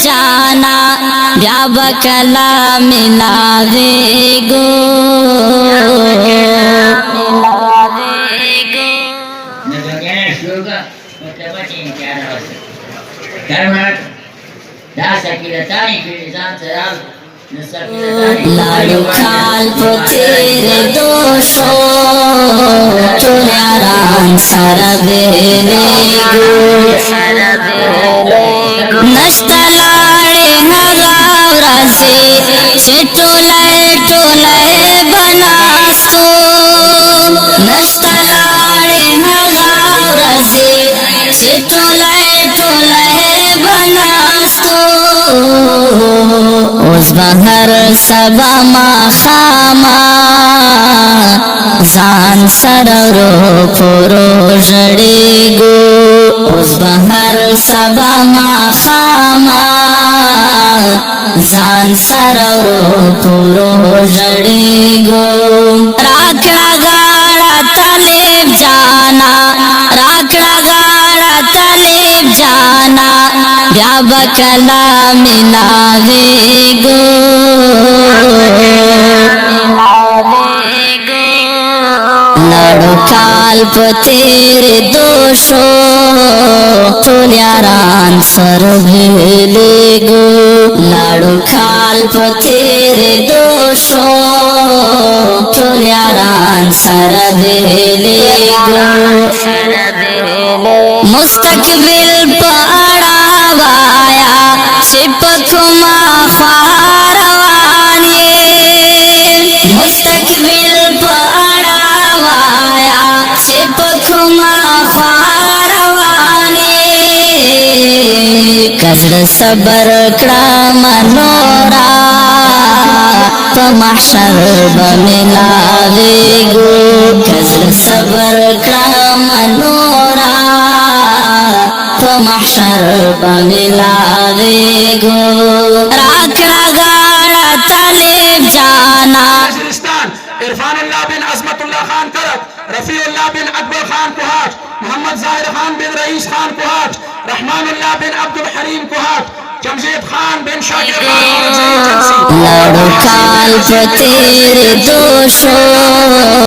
जाना ब्या बकला मिलावे गो लाडू खाल को तेरे दोषो चुनारान सारा बेले नष्टा लाड़े हगावरा से टोलाए टोलाए बनास्तो नष्टा लाड़े हगावरा से टोलाए टोलाए बनास्तो उस बहर सबा मा खामा जान सररो पुरो जड़ेगो उस बहर सबा मा खामा जान सररो पुरो जड़ेगो राखड़ा गाड़ा तलेब जाना राखड़ा गाड़ा तलेब जाना ब्या बकला मिलावे गो लाडू काल पे तेरे दोषो तुल्यारान सर भेले गो लाडू काल पे तेरे दोषो तुल्यारान सर भेले गो मुस्तकबिल पड़ावाया शिपकुमा फारवानी मुस्तकबिल पड़ावाया शिपकुमा फारवानी कजर सबर कड़ा मनोरा तमाशर बमिलावे गो कजर सबर कड़ा मनोरा महशर बमिलावे गो राखड़ा गाड़ा तलेब जाना इरफानुल्लाह बिन अजमतुल्लाह खान करत रफीउल्लाह बिन अकबर खान कुहाट मोहम्मद जाहिर खान बिन रईस खान कुहाट रहमानुल्लाह बिन अब्दुल हरीम कुहाट जमशेद खान बिन शाकिर खान लाडू काल पे तेरे दोषो